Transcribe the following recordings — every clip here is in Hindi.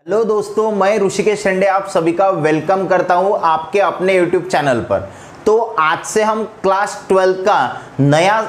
हेलो दोस्तों, मैं ऋषिकेश शेंडे आप सभी का वेलकम करता हूं आपके अपने यूट्यूब चैनल पर। तो आज से हम क्लास 12 का नया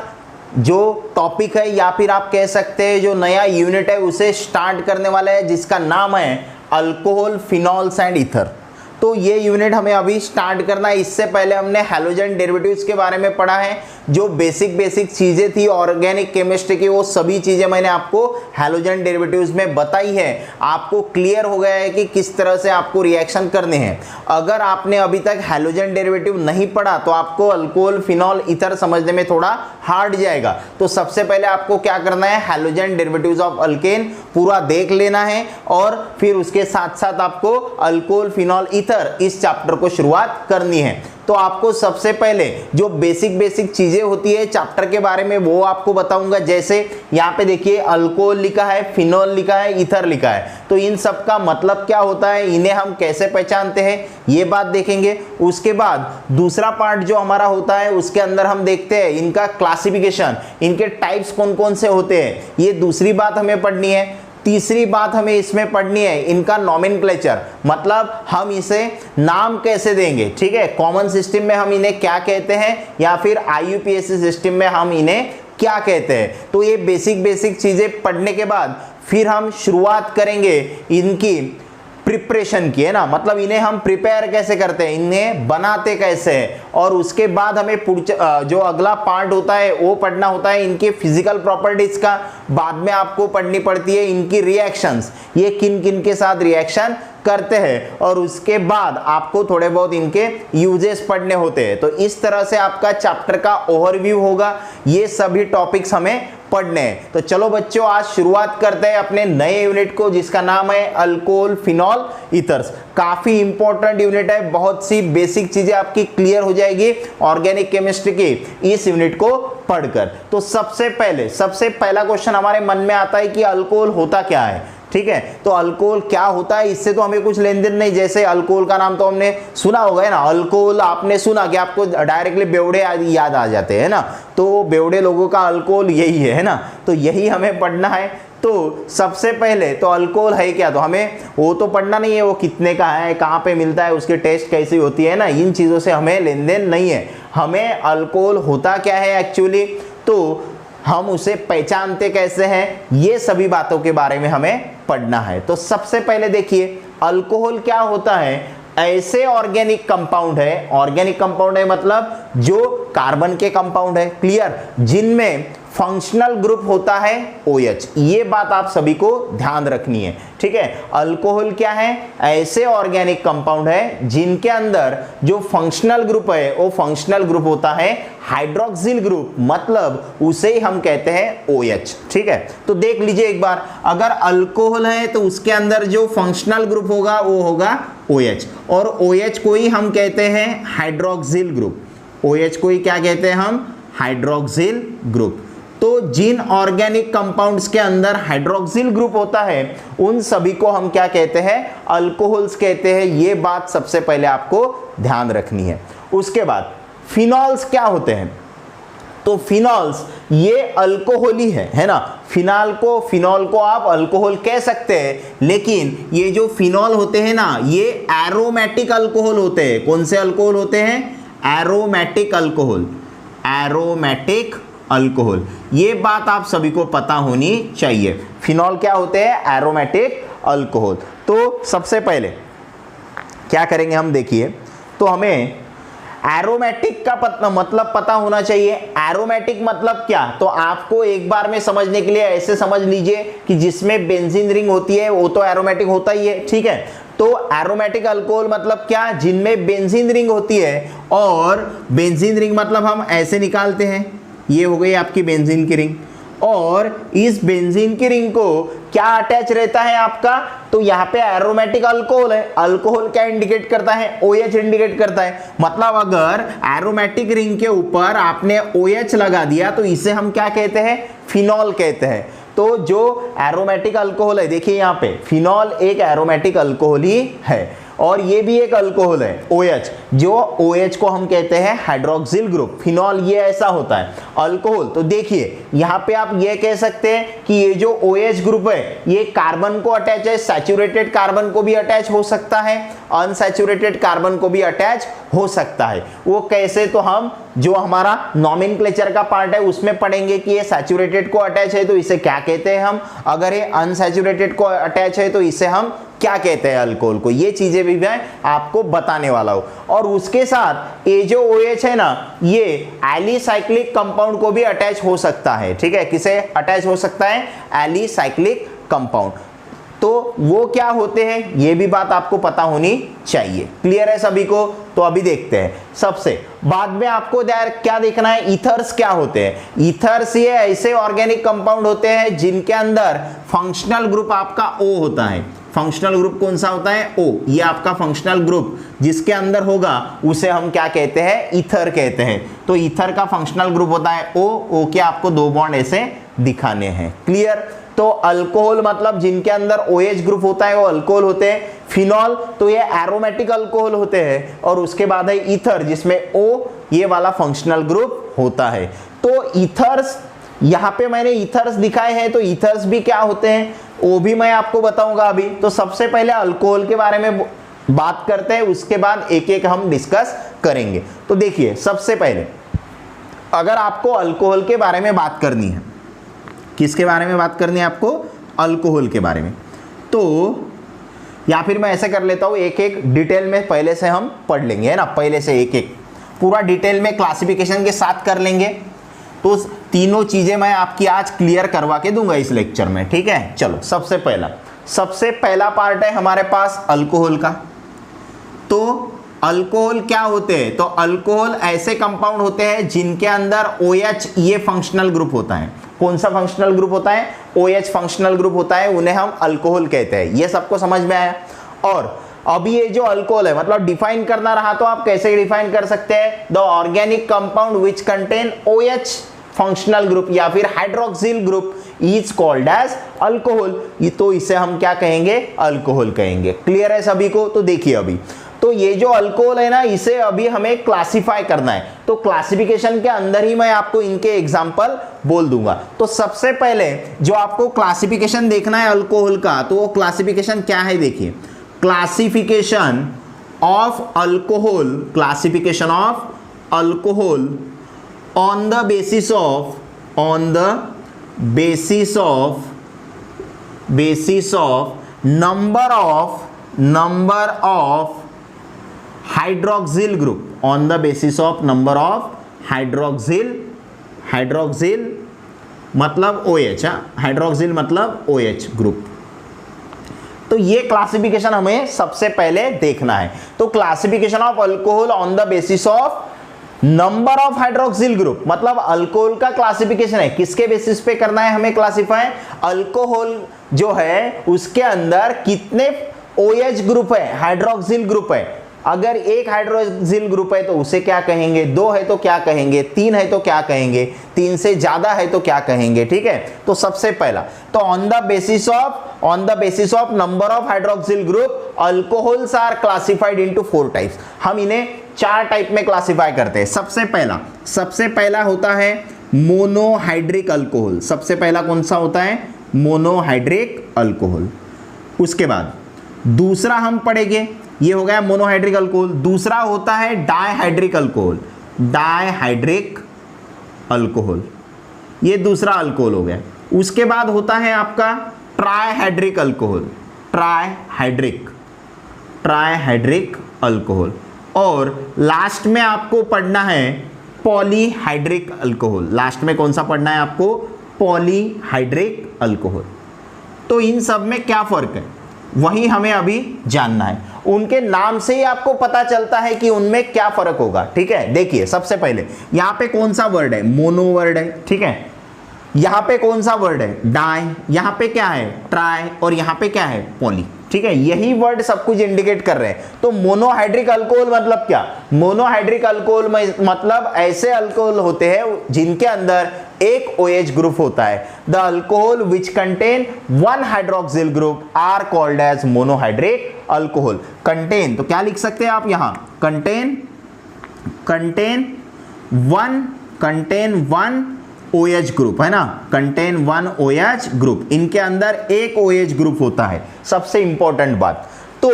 जो टॉपिक है या फिर आप कह सकते हैं जो नया यूनिट है उसे स्टार्ट करने वाले हैं, जिसका नाम है अल्कोहल, फिनॉल्स एंड ईथर। तो ये यूनिट हमें अभी स्टार्ट करना है। इससे पहले हमने हैलोजन डेरिवेटिव्स के बारे में पढ़ा है। जो बेसिक चीज़ें थी ऑर्गेनिक केमिस्ट्री की, वो सभी चीज़ें मैंने आपको हैलोजन डेरिवेटिव्स में बताई है। आपको क्लियर हो गया है कि किस तरह से आपको रिएक्शन करने हैं। अगर आपने अभी तक हैलोजन डेरिवेटिव नहीं पढ़ा तो आपको अल्कोहल, फिनॉल, ईथर समझने में थोड़ा हार्ड जाएगा। तो सबसे पहले आपको क्या करना है, हैलोजन डेरिवेटिव्स ऑफ अल्केन पूरा देख लेना है और फिर उसके साथ साथ आपको अल्कोहल, फिनॉल, ईथर इस चैप्टर को शुरुआत करनी है। तो आपको सबसे पहले जो बेसिक चीजें होती है चैप्टर के बारे में वो आपको बताऊंगा। जैसे यहाँ पे देखिए अल्कोहल लिखा है, फिनॉल लिखा है, ईथर लिखा है। तो इन सब का मतलब क्या होता है, इन्हें हम कैसे पहचानते हैं, ये बात देखेंगे। उसके बाद दूसरा पार्ट जो हमारा होता है उसके अंदर हम देखते हैं इनका क्लासिफिकेशन, इनके टाइप्स कौन कौन से होते हैं, ये दूसरी बात हमें पढ़नी है। तीसरी बात हमें इसमें पढ़नी है इनका नॉमेनक्लेचर, मतलब हम इसे नाम कैसे देंगे। ठीक है, कॉमन सिस्टम में हम इन्हें क्या कहते हैं या फिर IUPAC सिस्टम में हम इन्हें क्या कहते हैं। तो ये बेसिक चीजें पढ़ने के बाद फिर हम शुरुआत करेंगे इनकी प्रिपरेशन की, है ना। मतलब इन्हें हम प्रिपेयर कैसे करते हैं, इन्हें बनाते कैसे हैं। और उसके बाद हमें जो अगला पार्ट होता है वो पढ़ना होता है इनके फिजिकल प्रॉपर्टीज का। बाद में आपको पढ़नी पड़ती है इनकी रिएक्शंस, ये किन किन के साथ रिएक्शन करते हैं। और उसके बाद आपको थोड़े बहुत इनके यूजेस पढ़ने होते हैं। तो इस तरह से आपका चैप्टर का ओवरव्यू होगा। ये सभी टॉपिक्स हमें पढ़ने हैं। तो चलो बच्चों, आज शुरुआत करते हैं अपने नए यूनिट को, जिसका नाम है अल्कोहल, फिनॉल, ईथर्स। काफी इंपॉर्टेंट यूनिट है, बहुत सी बेसिक चीजें आपकी क्लियर हो जाएगी ऑर्गेनिक केमिस्ट्री की इस यूनिट को पढ़कर। तो सबसे पहला क्वेश्चन हमारे मन में आता है कि अल्कोहल होता क्या है। ठीक है, तो अल्कोहल क्या होता है, इससे तो हमें कुछ लेन देन नहीं। जैसे अल्कोहल का नाम तो हमने सुना होगा, है ना। अल्कोहल आपने सुना कि आपको डायरेक्टली बेवड़े याद आ जाते हैं ना। तो बेवड़े लोगों का अल्कोहल यही है ना। तो यही हमें पढ़ना है। तो सबसे पहले तो अल्कोहल है क्या, तो हमें वो तो पढ़ना नहीं है, वो कितने का है, कहाँ पे मिलता है, उसकी टेस्ट कैसी होती है ना, इन चीज़ों से हमें लेन देन नहीं है। हमें अल्कोहल होता क्या है एक्चुअली, तो हम उसे पहचानते कैसे हैं, ये सभी बातों के बारे में हमें पढ़ना है। तो सबसे पहले देखिए अल्कोहल क्या होता है। ऐसे ऑर्गेनिक कंपाउंड है, ऑर्गेनिक कंपाउंड है मतलब जो कार्बन के कंपाउंड है, क्लियर, जिनमें फंक्शनल ग्रुप होता है OH। ये बात आप सभी को ध्यान रखनी है। ठीक है, अल्कोहल क्या है, ऐसे ऑर्गेनिक कंपाउंड है जिनके अंदर जो फंक्शनल ग्रुप है वो फंक्शनल ग्रुप होता है हाइड्रोक्सिल ग्रुप, मतलब उसे हम कहते हैं OH। ठीक है, तो देख लीजिए एक बार, अगर अल्कोहल है तो उसके अंदर जो फंक्शनल ग्रुप होगा वो होगा OH, और OH को ही हम कहते हैं हाइड्रोक्सिल ग्रुप। OH को ही क्या कहते हैं हम, हाइड्रोक्सिल ग्रुप। तो जिन ऑर्गेनिक कंपाउंड्स के अंदर हाइड्रोक्सिल ग्रुप होता है उन सभी को हम क्या कहते हैं, अल्कोहल्स कहते हैं। ये बात सबसे पहले आपको ध्यान रखनी है। उसके बाद फिनॉल्स क्या होते हैं, तो फिनॉल्स ये अल्कोहल ही है ना। फिनॉल को आप अल्कोहल कह सकते हैं, लेकिन ये जो फिनॉल होते हैं ना, ये एरोमेटिक अल्कोहल होते हैं। कौन से अल्कोहल होते हैं, एरोमेटिक अल्कोहल, एरोमेटिक अल्कोहल। ये बात आप सभी को पता होनी चाहिए। फिनॉल क्या होते हैं, एरोमेटिक अल्कोहल। तो सबसे पहले क्या करेंगे हम, देखिए, तो हमें एरोमेटिक का मतलब पता होना चाहिए। एरोमेटिक मतलब क्या, तो आपको एक बार में समझने के लिए ऐसे समझ लीजिए कि जिसमें बेंजीन रिंग होती है वो तो एरोमेटिक होता ही है। ठीक है, तो एरोमेटिक अल्कोहल मतलब क्या, जिनमें बेंजीन रिंग होती है। और बेंजीन रिंग मतलब हम ऐसे निकालते हैं, ये हो गई आपकी बेंजीन की रिंग, और इस बेंजीन की रिंग को क्या अटैच रहता है आपका, तो यहाँ पे एरोमेटिक अल्कोहल है। अल्कोहल क्या इंडिकेट करता है, OH इंडिकेट करता है। मतलब अगर एरोमेटिक रिंग के ऊपर आपने OH लगा दिया तो इसे हम क्या कहते हैं, फिनॉल कहते हैं। तो जो एरोमेटिक अल्कोहल है, देखिए यहाँ पे फिनॉल एक एरोमेटिक अल्कोहल ही है। और ये भी एक अल्कोहल है OH, जो OH को हम कहते हैं हाइड्रोक्सिल ग्रुप। फिनॉल ये ऐसा होता है अल्कोहल। तो देखिए यहाँ पे आप ये कह सकते हैं कि ये जो OH ग्रुप है ये कार्बन को अटैच है, सैचुरेटेड कार्बन को भी अटैच हो सकता है, अनसैचुरेटेड कार्बन को भी अटैच हो सकता है। वो कैसे, तो हम जो हमारा नॉमेनक्लेचर का पार्ट है उसमें पढ़ेंगे कि ये सैचुरेटेड को अटैच है तो इसे क्या कहते हैं हम, अगर ये अनसैचुरेटेड को अटैच है तो इसे हम क्या कहते हैं अल्कोहल को। ये चीजें भी मैं आपको बताने वाला हूं। और उसके साथ ये जो OH है ना, ये एलिसाइक्लिक कंपाउंड को भी अटैच हो सकता है। ठीक है, किसे अटैच हो सकता है, एलिसाइक्लिक कंपाउंड। तो वो क्या होते हैं ये भी बात आपको पता होनी चाहिए। क्लियर है सभी को? तो अभी देखते हैं। सबसे बाद में आपको क्या देखना है, ईथर्स क्या होते हैं। ईथर्स ये ऐसे ऑर्गेनिक कंपाउंड होते हैं जिनके अंदर फंक्शनल ग्रुप आपका O होता है। फंक्शनल ग्रुप कौन सा होता है, O। ये आपका फंक्शनल ग्रुप जिसके अंदर होगा उसे हम क्या कहते हैं, ईथर कहते हैं। तो ईथर का फंक्शनल ग्रुप होता है O के आपको 2 बॉन्ड ऐसे दिखाने हैं। क्लियर? तो अल्कोहल मतलब जिनके अंदर OH ग्रुप होता है वो अल्कोहल होते हैं। फिनॉल तो ये एरोमेटिक अल्कोहल होते हैं। और उसके बाद है ईथर जिसमें O ये वाला फंक्शनल ग्रुप होता है। तो ईथर्स, यहाँ पे मैंने ईथर्स दिखाए हैं, तो ईथर्स भी क्या होते हैं वो भी मैं आपको बताऊंगा अभी। तो सबसे पहले अल्कोहल के बारे में बात करते हैं, उसके बाद एक एक हम डिस्कस करेंगे। तो देखिए सबसे पहले अगर आपको अल्कोहल के बारे में बात करनी है, किसके बारे में बात करनी है आपको, अल्कोहल के बारे में, तो या फिर मैं ऐसे कर लेता हूं, एक एक डिटेल में पहले से हम पढ़ लेंगे, है ना। पहले से एक एक पूरा डिटेल में क्लासिफिकेशन के साथ कर लेंगे। तो तीनों चीजें मैं आपकी आज क्लियर करवा के दूंगा इस लेक्चर में। ठीक है, चलो सबसे पहला पार्ट है हमारे पास अल्कोहल का। तो अल्कोहल क्या होते हैं, तो अल्कोहल ऐसे कंपाउंड होते हैं जिनके अंदर OH ये फंक्शनल ग्रुप होता है। कौन सा फंक्शनल ग्रुप होता है, OH फंक्शनल ग्रुप होता है, उन्हें हम अल्कोहल कहते हैं। ये सबको समझ में आया। और अभी ये जो अल्कोहल है मतलब डिफाइन करना रहा तो आप कैसे डिफाइन कर सकते हैं, the organic compound which contain OH functional group या फिर hydroxyl group is called as alcohol. तो इसे हम क्या कहेंगे, अल्कोहल कहेंगे। क्लियर है सभी को? तो देखिए अभी तो ये जो अल्कोहल है ना, इसे अभी हमें क्लासिफाई करना है। तो क्लासिफिकेशन के अंदर ही मैं आपको इनके एग्जांपल बोल दूंगा। तो सबसे पहले जो आपको क्लासिफिकेशन देखना है अल्कोहल का, तो वो क्लासिफिकेशन क्या है, देखिए classification of alcohol, classification of alcohol on the basis of number of hydroxyl group, on the basis of number of hydroxyl मतलब OH, हाइड्रोक्सिल मतलब OH ग्रुप। तो ये क्लासिफिकेशन हमें सबसे पहले देखना है। तो classification of alcohol on the basis of number of hydroxyl group, मतलब अल्कोहल का क्लासिफिकेशन है किसके बेसिस पे करना है हमें क्लासिफाई, अल्कोहल जो है उसके अंदर कितने OH ग्रुप है, हाइड्रोक्सिल ग्रुप है। अगर एक हाइड्रोक्सिल ग्रुप है तो उसे क्या कहेंगे, 2 है तो क्या कहेंगे, 3 है तो क्या कहेंगे, 3 से ज्यादा है तो क्या कहेंगे। ठीक है, तो सबसे पहला तो on the basis of number of hydroxyl group alcohols are classified into 4 types. हम इन्हें 4 टाइप में क्लासिफाई करते हैं। सबसे पहला होता है मोनोहाइड्रिक अल्कोहल। सबसे पहला कौन सा होता है, मोनोहाइड्रिक अल्कोहल। उसके बाद दूसरा हम पढ़ेंगे, ये हो गया मोनोहाइड्रिक अल्कोहल। दूसरा होता है डाइहाइड्रिक अल्कोहल, डाइहाइड्रिक अल्कोहल, ये दूसरा अल्कोहल हो गया। उसके बाद होता है आपका ट्राइहाइड्रिक अल्कोहल, ट्राइहाइड्रिक अल्कोहल। और लास्ट में आपको पढ़ना है पॉलीहाइड्रिक अल्कोहल। लास्ट में कौन सा पढ़ना है आपको, पॉलीहाइड्रिक अल्कोहल। तो इन सब में क्या फर्क है वही हमें अभी जानना है। उनके नाम से ही आपको पता चलता है कि उनमें क्या फर्क होगा। ठीक है, देखिए सबसे पहले यहां पे कौन सा वर्ड है, मोनो वर्ड है। ठीक है, यहां पे कौन सा वर्ड है, डाई, यहां पे क्या है, ट्राई, और यहां पे क्या है, पॉली। ठीक है, यही वर्ड सब कुछ इंडिकेट कर रहे हैं। तो मोनोहाइड्रिक अल्कोहल मतलब क्या, मोनोहाइड्रिक अल्कोहल मतलब ऐसे अल्कोहल होते हैं जिनके अंदर एक OH ग्रुप होता है। The alcohol which contain one hydroxyl group are called as monohydric alcohol. Contain तो क्या लिख सकते हैं आप यहां, कंटेन वन OH ग्रुप है ना, कंटेन वन OH ग्रुप, इनके अंदर एक OH ग्रुप होता है। सबसे इंपॉर्टेंट बात, तो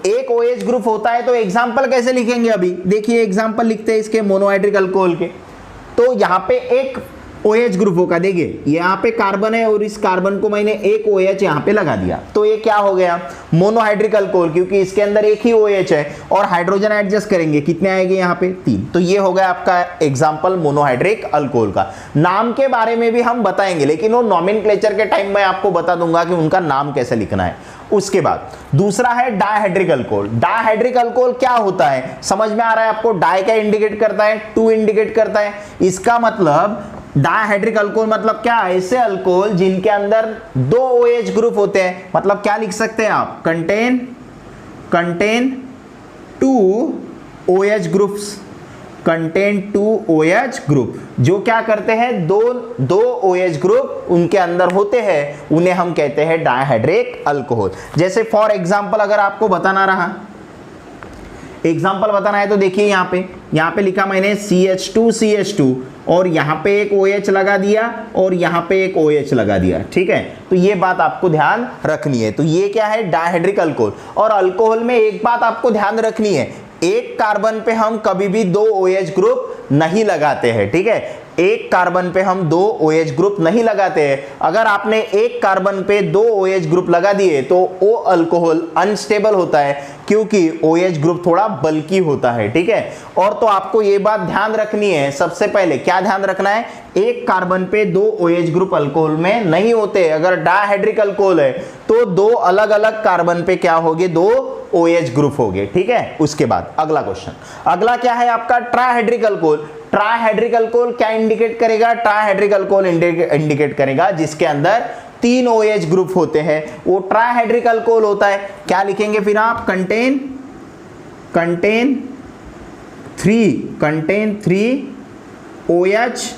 एक OH ग्रुप होता है तो एग्जांपल कैसे लिखेंगे, अभी देखिए एग्जांपल लिखते हैं इसके मोनोहाइड्रिक अल्कोहल के। तो यहां पे एक OH ग्रुप होगा, देखिए यहाँ पे कार्बन है और इस कार्बन को मैंने एक OH यहाँ पे लगा दिया, तो ये क्या हो गया, मोनोहाइड्रिक अल्कोहल, क्योंकि इसके अंदर एक ही OH है और हाइड्रोजन एडजस्ट करेंगे, कितने आएंगे यहाँ पे 3। तो ये हो गया आपका एग्जाम्पल मोनोहाइड्रिक अल्कोहल का। नाम के बारे में भी हम बताएंगे, लेकिन वो नॉमेनक्लेचर के टाइम मैं आपको बता दूंगा कि उनका नाम कैसे लिखना है। उसके बाद दूसरा है डायहाइड्रिक अल्कोहल। डायहाइड्रिक अल्कोहल क्या होता है, समझ में आ रहा है आपको, डाई क्या इंडिकेट करता है, 2 इंडिकेट करता है। इसका मतलब डायहाइड्रिक अल्कोहल मतलब क्या, ऐसे अल्कोहल जिनके अंदर 2 OH ग्रुप होते हैं, मतलब क्या लिख सकते हैं आप, contain 2 OH groups, contain 2 OH group, जो क्या करते हैं, दो OH ग्रुप उनके अंदर होते हैं, उन्हें हम कहते हैं डायहाइड्रिक अल्कोहल। जैसे फॉर एग्जांपल अगर आपको बताना रहा, एग्जांपल बताना है तो देखिए यहाँ पे लिखा मैंने CH2 और यहाँ पे एक OH लगा दिया और यहाँ पे एक OH लगा दिया, ठीक है। तो ये बात आपको ध्यान रखनी है। तो ये क्या है, डायहाइड्रिक अल्कोहल। और अल्कोहल में एक बात आपको ध्यान रखनी है, एक कार्बन पे हम कभी भी 2 OH ग्रुप नहीं लगाते हैं, ठीक है। एक कार्बन पे हम 2 OH ग्रुप नहीं लगाते हैं। अगर आपने एक कार्बन पे 2 OH ग्रुप लगा दिए तो वो अल्कोहल अनस्टेबल होता है, क्योंकि OH ग्रुप थोड़ा बल्की होता है, ठीक है। और तो आपको ये बात ध्यान रखनी है, सबसे पहले क्या ध्यान रखना है, एक कार्बन पे 2 OH ग्रुप अल्कोहल में नहीं होते। अगर डायहाइड्रिक अल्कोहल है तो 2 अलग अलग कार्बन पे क्या होंगे, 2 OH ग्रुप होंगे, ठीक है। उसके बाद अगला क्वेश्चन, अगला क्या है आपका, ट्राइहाइड्रिक अल्कोहल। ट्राइहाइड्रिक अल्कोहल क्या इंडिकेट करेगा, ट्राइहाइड्रिक अल्कोहल इंडिकेट करेगा जिसके अंदर 3 OH ग्रुप होते हैं, वो ट्राइहाइड्रिक अल्कोहल होता है। क्या लिखेंगे फिर आप, contain 3 OH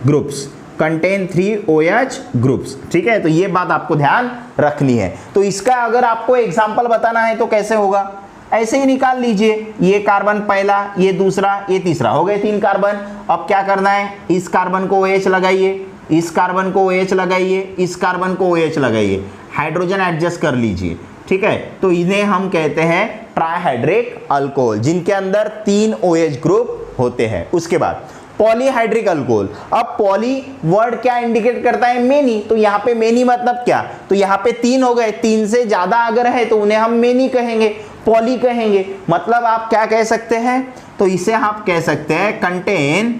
groups, contain 3 OH groups, ठीक है। तो ये बात आपको ध्यान रखनी है। तो इसका अगर आपको एग्जांपल बताना है तो कैसे होगा, ऐसे ही निकाल लीजिए, ये कार्बन पहला, ये दूसरा, ये तीसरा, हो गए 3 कार्बन। अब क्या करना है, इस कार्बन को OH लगाइए, इस कार्बन को OH लगाइए, इस कार्बन को OH लगाइए, हाइड्रोजन एडजस्ट कर लीजिए, ठीक है। तो इन्हें हम कहते हैं ट्राइहाइड्रिक अल्कोहल, जिनके अंदर 3 OH ग्रुप होते हैं। उसके बाद पॉलीहाइड्रिक अल्कोहल। अब पॉली वर्ड क्या इंडिकेट करता है, मेनी। तो यहाँ पे मेनी मतलब क्या, तो यहाँ पे 3 हो गए, 3 से ज्यादा अगर है तो उन्हें हम मेनी कहेंगे, पॉली कहेंगे। मतलब आप क्या कह सकते हैं, तो इसे आप कह सकते हैं contain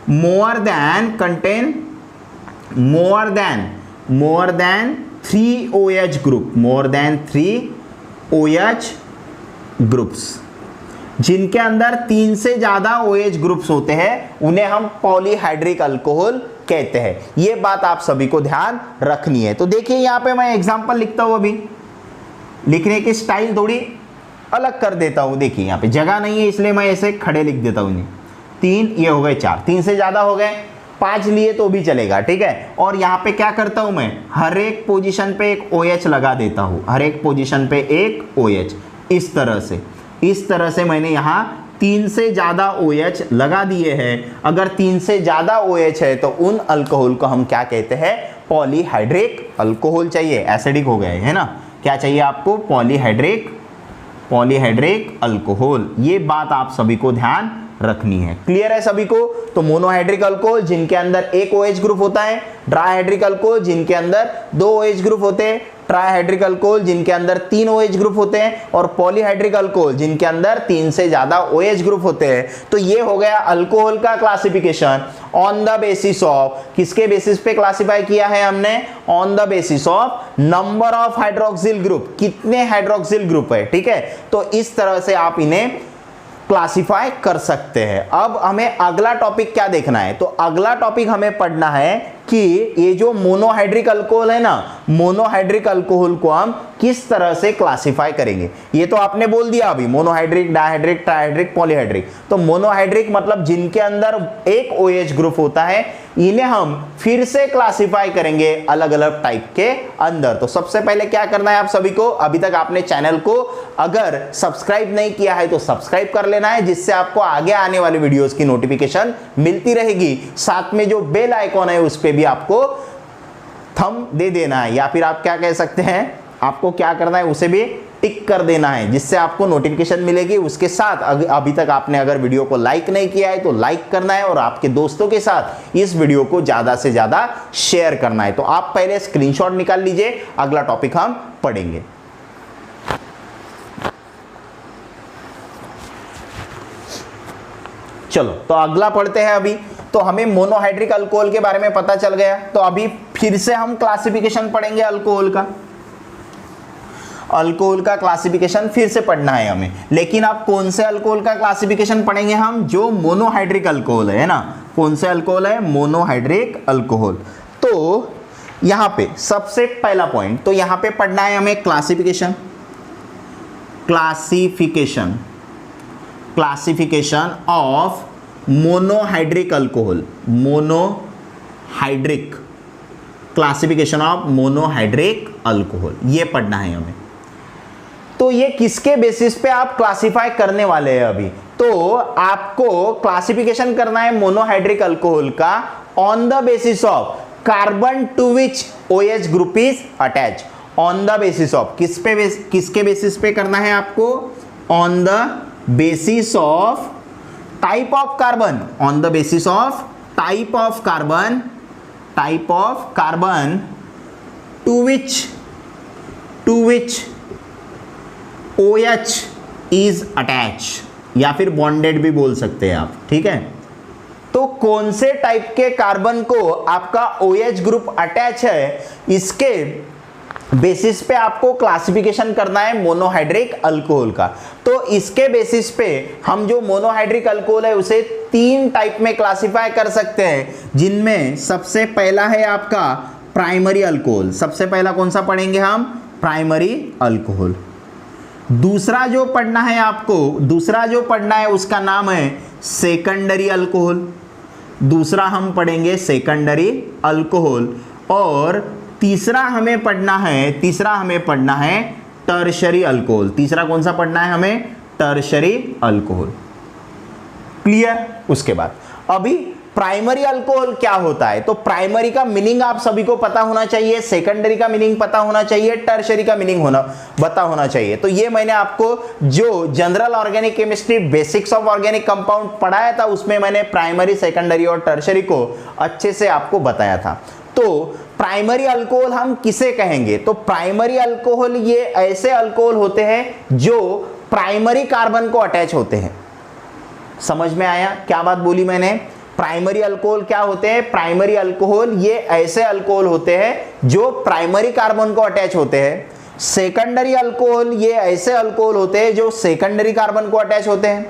more than 3 OH group, more than 3 OH groups, जिनके अंदर 3 से ज्यादा OH ग्रुप्स होते हैं, उन्हें हम पॉलीहाइड्रिक अल्कोहल कहते हैं। ये बात आप सभी को ध्यान रखनी है। तो देखिए यहाँ पे मैं एग्जांपल लिखता हूं, अभी लिखने की स्टाइल थोड़ी अलग कर देता हूं। देखिए यहाँ पे जगह नहीं है इसलिए मैं ऐसे खड़े लिख देता हूं। 3, ये हो गए 4, 3 से ज्यादा हो गए, 5 लिए तो भी चलेगा, ठीक है। और यहाँ पे क्या करता हूं मैं, हर एक पोजीशन पे एक OH लगा देता हूं, हर एक पोजीशन पे एक OH, इस तरह से मैंने यहाँ 3 से ज्यादा OH लगा दिए हैं। अगर 3 से ज्यादा OH है तो उन अल्कोहल को हम क्या कहते हैं, पॉलीहाइड्रिक अल्कोहल चाहिए, एसिडिक हो गए है ना। क्या चाहिए आपको, पॉलीहाइड्रिक अल्कोहल। ये बात आप सभी को ध्यान रखनी है। क्लियर है सभी को। तो मोनोहाइड्रिक अल्कोहल जिनके अंदर एक OH ग्रुप होता है, डायहाइड्रिक अल्कोहल जिनके अंदर 2 OH ग्रुप होते हैं, ट्राइहाइड्रिक अल्कोहल जिनके अंदर 3 OH ग्रुप होते हैं, और पॉलीहाइड्रिक अल्कोहल जिनके अंदर 3 से ज्यादा OH ग्रुप होते हैं। तो ये हो गया अल्कोहल का classification on the basis of, किसके बेसिस पे क्लासिफाई किया है हमने, on the basis of number of hydroxyl group, कितने हाइड्रोक्सिल ग्रुप है, ठीक है। तो इस तरह से आप इन्हें क्लासिफाई कर सकते हैं। अब हमें अगला टॉपिक क्या देखना है, तो अगला टॉपिक हमें पढ़ना है कि ये जो मोनोहाइड्रिक अल्कोहल है ना, मोनोहाइड्रिक अल्कोहल को हम किस तरह से क्लासिफाई करेंगे। ये तो आपने बोल दिया अभी, मोनोहाइड्रिक, डायहाइड्रिक, ट्राइहाइड्रिक, पॉलीहाइड्रिक। तो मोनोहाइड्रिक मतलब जिनके अंदर एक OH ग्रुप होता है, इन्हें हम फिर से क्लासिफाई करेंगे अलग अलग टाइप के अंदर। तो सबसे पहले क्या करना है आप सभी को, अभी तक आपने चैनल को अगर सब्सक्राइब नहीं किया है तो सब्सक्राइब कर लेना है, जिससे आपको आगे आने वाली वीडियोस की नोटिफिकेशन मिलती रहेगी। साथ में जो बेल आइकॉन है उस पर भी आपको थंब दे देना है, या फिर आप क्या कह सकते हैं, आपको क्या करना है उसे भी टिक कर देना है, जिससे आपको नोटिफिकेशन मिलेगी। उसके साथ अभी तक आपने अगर वीडियो को लाइक नहीं किया है तो लाइक करना है और आपके दोस्तों के साथ इस वीडियो को ज़्यादा से ज़्यादा शेयर करना है। तो आप पहले स्क्रीनशॉट निकाल लीजिए, अगला टॉपिक हम पढ़ेंगे। चलो तो अगला पढ़ते हैं। अभी तो हमें मोनोहाइड्रिक अल्कोहल के बारे में पता चल गया, तो अभी फिर से हम क्लासिफिकेशन पढ़ेंगे अल्कोहल का। अल्कोहल का क्लासिफिकेशन फिर से पढ़ना है हमें, लेकिन आप कौन से अल्कोहल का क्लासिफिकेशन पढ़ेंगे हम, जो मोनोहाइड्रिक अल्कोहल है ना। कौन से अल्कोहल है, मोनोहाइड्रिक अल्कोहल। तो यहां पे सबसे पहला पॉइंट, तो यहां पे पढ़ना है हमें classification of monohydric alcohol. Monohydric, classification of monohydric alcohol, ये पढ़ना है हमें। तो ये किसके बेसिस पे आप क्लासिफाई करने वाले हैं अभी, तो आपको क्लासिफिकेशन करना है मोनोहाइड्रिक अल्कोहल का on the basis of carbon to which OH group is attach. On the basis of किसके बेसिस पे करना है आपको, on the basis of type of carbon, on the basis of type of carbon to which OH is attach, या फिर बॉन्डेड भी बोल सकते हैं आप, ठीक है। तो कौन से टाइप के कार्बन को आपका OH ग्रुप अटैच है, इसके बेसिस पे आपको क्लासिफिकेशन करना है मोनोहाइड्रिक अल्कोहल का। तो इसके बेसिस पे हम जो मोनोहाइड्रिक अल्कोहल है उसे 3 टाइप में क्लासिफाई कर सकते हैं, जिनमें सबसे पहला है आपका प्राइमरी अल्कोहल। सबसे पहला कौन सा पढ़ेंगे हम, प्राइमरी अल्कोहल। दूसरा जो पढ़ना है उसका नाम है सेकेंडरी अल्कोहल। दूसरा हम पढ़ेंगे सेकेंडरी अल्कोहल। और तीसरा हमें पढ़ना है टर्शरी अल्कोहल। तीसरा कौन सा पढ़ना है हमें, टर्शरी अल्कोहल। क्लियर। उसके बाद अभी प्राइमरी अल्कोहल क्या होता है, तो प्राइमरी का मीनिंग आप सभी को पता होना चाहिए, सेकेंडरी का मीनिंग पता होना चाहिए, टर्शरी का मीनिंग पता होना चाहिए। तो ये मैंने आपको जो general organic chemistry basics of organic compound पढ़ाया था, उसमें मैंने प्राइमरी, सेकेंडरी और टर्शरी को अच्छे से आपको बताया था। तो प्राइमरी अल्कोहल हम किसे कहेंगे, तो प्राइमरी अल्कोहल ये ऐसे अल्कोहल होते हैं जो प्राइमरी कार्बन को अटैच होते हैं। समझ में आया क्या बात बोली मैंने। प्राइमरी अल्कोहल क्या होते हैं, प्राइमरी अल्कोहल ये ऐसे अल्कोहल होते हैं जो प्राइमरी कार्बन को अटैच होते हैं। सेकेंडरी अल्कोहल ये ऐसे अल्कोहल होते हैं जो सेकेंडरी कार्बन को अटैच होते हैं।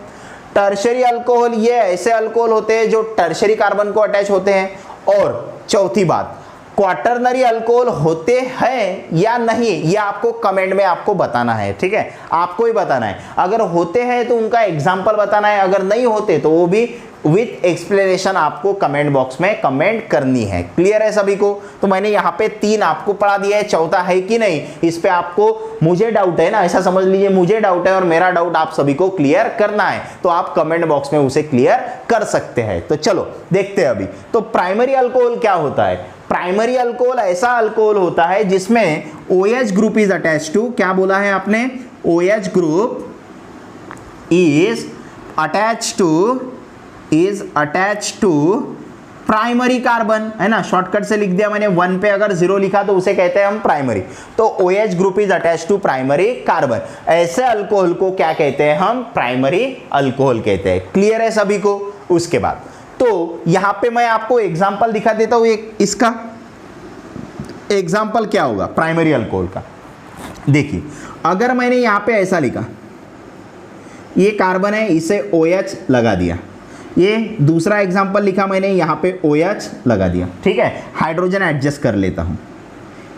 टर्शरी अल्कोहल ये ऐसे अल्कोहल होते हैं जो टर्शरी कार्बन को अटैच होते हैं। और चौथी बात, क्वाटरनरी अल्कोहल होते हैं या नहीं, ये आपको कमेंट में आपको बताना है, ठीक है, आपको ही बताना है। अगर होते हैं तो उनका एग्जाम्पल बताना है, अगर नहीं होते तो वो भी विथ एक्सप्लेनेशन आपको कमेंट बॉक्स में कमेंट करनी है। क्लियर है सभी को। तो मैंने यहाँ पे 3 आपको पढ़ा दिया है, चौथा है कि नहीं इस पे आपको, मुझे डाउट है ना, ऐसा समझ लीजिए मुझे डाउट है और मेरा डाउट आप सभी को क्लियर करना है, तो आप कमेंट बॉक्स में उसे क्लियर कर सकते हैं। तो चलो देखते हैं अभी। तो प्राइमरी अल्कोहल क्या होता है, प्राइमरी अल्कोहल ऐसा अल्कोहल होता है जिसमें OH group is attach to, क्या बोला है आपने, OH group is attach to primary carbon, है ना, शॉर्टकट से लिख दिया मैंने। 1 पे अगर 0 लिखा तो उसे कहते हैं हम प्राइमरी। तो OH group is attach to primary carbon, ऐसे अल्कोहल को क्या कहते हैं हम, प्राइमरी अल्कोहल कहते हैं। क्लियर है सभी को। उसके बाद तो यहां पे मैं आपको एग्जांपल दिखा देता हूं, एक इसका एग्जांपल क्या होगा प्राइमरी अल्कोहल का। देखिए अगर मैंने यहां पे ऐसा लिखा, ये कार्बन है, इसे OH लगा दिया, ये दूसरा एग्जांपल लिखा मैंने, यहां पे OH लगा दिया, ठीक है। हाइड्रोजन एडजस्ट कर लेता हूं,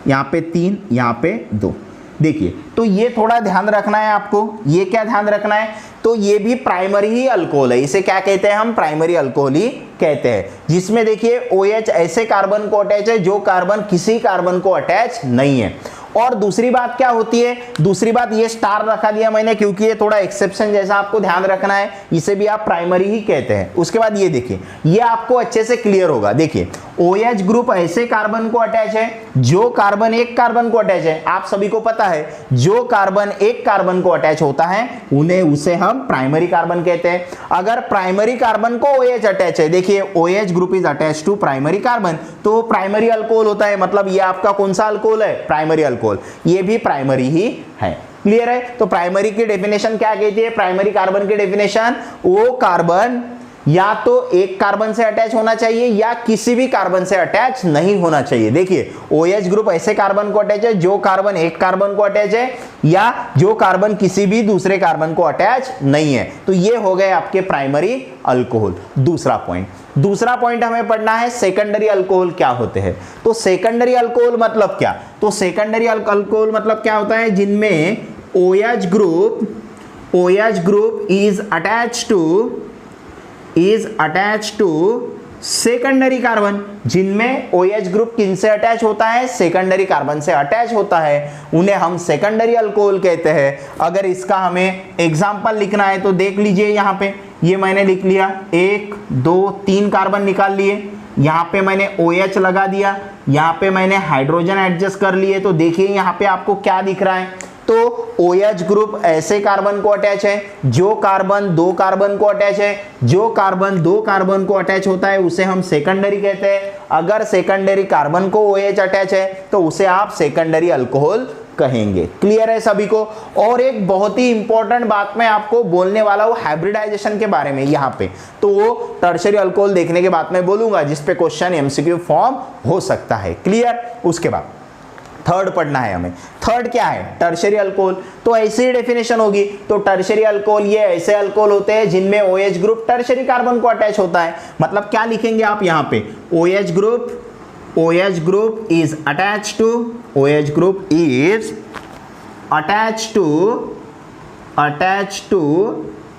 यहां पे 3, यहां पे 2। देखिए तो ये थोड़ा ध्यान रखना है आपको, ये क्या ध्यान रखना है, तो ये भी प्राइमरी ही अल्कोहल है, इसे क्या कहते हैं हम, प्राइमरी अल्कोहल ही कहते हैं। जिसमें देखिए OH ऐसे कार्बन को अटैच है जो कार्बन किसी कार्बन को अटैच नहीं है। और दूसरी बात क्या होती है, दूसरी बात ये स्टार रखा दिया मैंने क्योंकि ये थोड़ा एक्सेप्शन जैसा आपको ध्यान रखना है, इसे भी आप प्राइमरी ही कहते हैं। उसके बाद ये देखिए, ये आपको अच्छे से क्लियर होगा। देखिए OH ग्रुप ऐसे कार्बन को अटैच है जो कार्बन एक कार्बन को अटैच है। आप सभी को पता है जो कार्बन एक कार्बन को अटैच होता है उसे हम प्राइमरी कार्बन कहते हैं। अगर प्राइमरी कार्बन को OH अटैच है, देखिए OH group is attach to primary carbon, तो प्राइमरी अल्कोहल होता है। मतलब ये आपका कौन सा अल्कोहल है, प्राइमरी अल्कोहल, ये भी प्राइमरी ही है। क्लियर है? तो प्राइमरी की डेफिनेशन क्या कहती है, प्राइमरी कार्बन की डेफिनेशन, वो कार्बन या तो एक कार्बन से अटैच होना चाहिए या किसी भी कार्बन से अटैच नहीं होना चाहिए। देखिए OH ग्रुप ऐसे कार्बन को अटैच है जो कार्बन एक कार्बन को अटैच है या जो कार्बन किसी भी दूसरे कार्बन को अटैच नहीं है। तो ये हो गए आपके प्राइमरी अल्कोहल। दूसरा पॉइंट हमें पढ़ना है सेकेंडरी अल्कोहल क्या होते हैं। तो सेकेंडरी अल्कोहल मतलब क्या, तो सेकेंडरी अल्कोहल मतलब क्या होता है, जिनमें OH group is attach to secondary carbon. जिनमें OH ग्रुप किनसे अटैच होता है, सेकेंडरी कार्बन से अटैच होता है, उन्हें हम सेकेंडरी अल्कोहल कहते हैं। अगर इसका हमें एग्जांपल लिखना है तो देख लीजिए, यहाँ पे ये मैंने लिख लिया, 1 2 3 कार्बन निकाल लिए, यहाँ पे मैंने OH लगा दिया, यहाँ पे मैंने हाइड्रोजन एडजस्ट कर लिए। तो देखिए यहाँ पे आपको क्या दिख रहा है, तो OH ग्रुप ऐसे कार्बन को अटैच है जो कार्बन दो कार्बन को अटैच है। जो कार्बन दो कार्बन को अटैच होता है उसे हम सेकेंडरी कहते हैं। अगर सेकेंडरी कार्बन को OH अटैच है तो उसे आप सेकेंडरी अल्कोहल कहेंगे। क्लियर है सभी को? और एक बहुत ही इंपॉर्टेंट बात मैं आपको बोलने वाला हूं हाइब्रिडाइजेशन के बारे में यहाँ पे, तो वो टर्शियरी अल्कोहल देखने के बाद मैं बोलूंगा, जिसपे क्वेश्चन MCQ फॉर्म हो सकता है। क्लियर? उसके बाद थर्ड पढ़ना है हमें। थर्ड क्या है, टर्शियरी अल्कोहल। तो ऐसी ही डेफिनेशन होगी। तो टर्शियरी अल्कोहल ये ऐसे अल्कोहल होते हैं जिनमें OH ग्रुप टर्शियरी कार्बन को अटैच होता है। मतलब क्या लिखेंगे आप यहाँ पे, OH group is attach to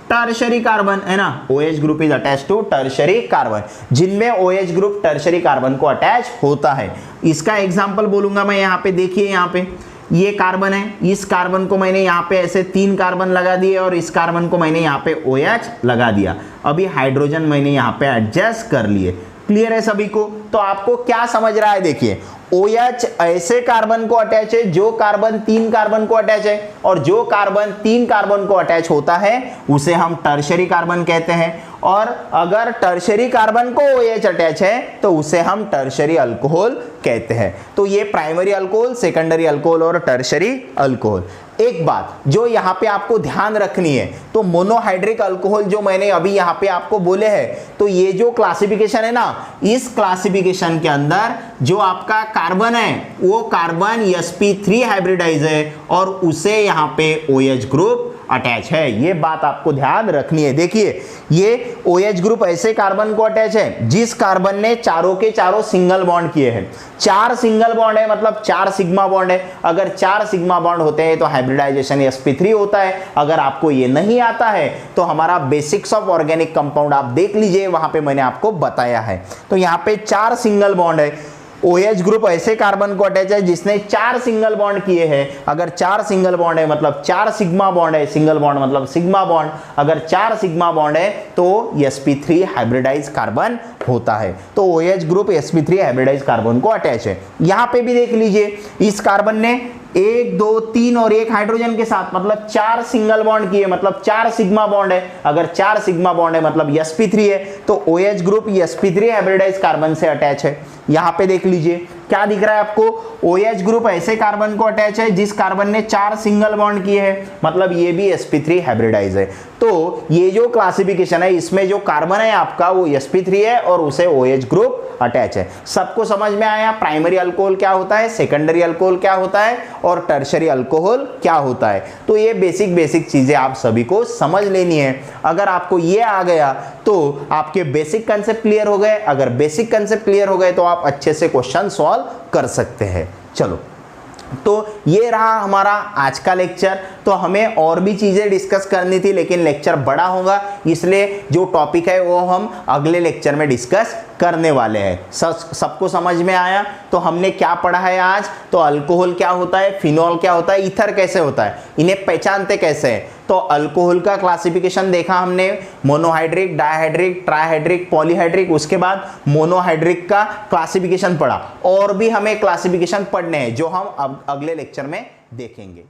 tertiary carbon, है ना। OH group is attach to tertiary carbon, जिनमें OH ग्रुप टर्शियरी कार्बन को अटैच होता है। इसका एग्जांपल बोलूंगा मैं यहाँ पे। देखिए यहाँ पे ये कार्बन है, इस कार्बन को मैंने यहाँ पे ऐसे 3 कार्बन लगा दिए और इस कार्बन को मैंने यहाँ पे OH लगा दिया। अभी हाइड्रोजन मैंने यहाँ पे एडजस्ट कर लिए। क्लियर है सभी को? तो आपको क्या समझ रहा है, देखिए OH ऐसे कार्बन को अटैच है जो कार्बन 3 कार्बन को अटैच है, और जो कार्बन 3 कार्बन को अटैच होता है उसे हम टर्शियरी कार्बन कहते हैं। और अगर टर्शियरी कार्बन को OH अटैच है तो उसे हम टर्शियरी अल्कोहल कहते हैं। तो ये प्राइमरी अल्कोहल, सेकेंडरी अल्कोहल और टर्शियरी अल्कोहल। एक बात जो यहाँ पे आपको ध्यान रखनी है, तो मोनोहाइड्रिक अल्कोहल जो मैंने अभी यहाँ पे आपको बोले हैं, तो ये जो क्लासिफिकेशन है ना, इस क्लासिफिकेशन के अंदर जो आपका कार्बन है वो कार्बन sp3 हाइब्रिडाइज है और उसे यहाँ पे OH ग्रुप अटैच है। ये बात आपको ध्यान रखनी है। देखिए ये OH ग्रुप ऐसे कार्बन को अटैच है जिस कार्बन ने चारों के चारों सिंगल बॉन्ड किए हैं। 4 सिंगल बॉन्ड है, मतलब 4 सिग्मा बॉन्ड है। अगर 4 सिग्मा बॉन्ड होते हैं तो हाइब्रिडाइजेशन sp3 होता है। अगर आपको ये नहीं आता है तो हमारा बेसिक्स ऑफ ऑर्गेनिक कंपाउंड आप देख लीजिए, वहां पे मैंने आपको बताया है। तो यहाँ पे 4 सिंगल बॉन्ड है। OH ग्रुप ऐसे कार्बन को अटैच है जिसने 4 सिंगल बॉन्ड किए हैं। अगर 4 सिंगल बॉन्ड है मतलब 4 सिग्मा बॉन्ड है, सिंगल बॉन्ड मतलब सिग्मा बॉन्ड। अगर 4 सिग्मा बॉन्ड है तो sp3 हाइब्रिडाइज कार्बन होता है। तो OH group sp3 hybridize carbon को अटैच है। यहां पे भी देख लीजिए, इस कार्बन ने 1 2 3 और 1 हाइड्रोजन के साथ मतलब 4 सिंगल बॉन्ड किए, मतलब 4 सिग्मा बॉन्ड है। अगर 4 सिग्मा बॉन्ड है मतलब sp3 है, तो OH group sp3 hybridize carbon से अटैच है। यहां पे देख लीजिए क्या दिख रहा है आपको, OH ग्रुप ऐसे कार्बन को अटैच है जिस कार्बन ने 4 सिंगल बॉन्ड किए हैं, मतलब ये भी sp3 हाइब्रिडाइज है। तो ये जो क्लासिफिकेशन है इसमें जो कार्बन है आपका वो sp3 है और उसे OH ग्रुप अटैच है। सबको समझ में आया प्राइमरी अल्कोहल क्या होता है, सेकेंडरी अल्कोहल क्या होता है और टर्शियरी अल्कोहल क्या होता है। तो ये बेसिक चीजें आप सभी को समझ लेनी है। अगर आपको ये आ गया तो आपके बेसिक कंसेप्ट क्लियर हो गए। अगर बेसिक कंसेप्ट क्लियर हो गए तो आप अच्छे से क्वेश्चन सॉल्व कर सकते हैं। चलो तो ये रहा हमारा आज का लेक्चर। तो हमें और भी चीज़ें डिस्कस करनी थी, लेकिन लेक्चर बड़ा होगा, इसलिए जो टॉपिक है वो हम अगले लेक्चर में डिस्कस करने वाले हैं। सबको समझ में आया? तो हमने क्या पढ़ा है आज? तो अल्कोहल क्या होता है, फिनॉल क्या होता है, ईथर कैसे होता है, इन्हें पहचानते कैसे हैं। तो अल्कोहल का क्लासिफिकेशन देखा हमने, मोनोहाइड्रिक, डायहाइड्रिक, ट्राइहाइड्रिक, पॉलीहाइड्रिक, उसके बाद मोनोहाइड्रिक का क्लासिफिकेशन पढ़ा। और भी हमें क्लासिफिकेशन पढ़ने हैं जो हम अब अगले लेक्चर में देखेंगे।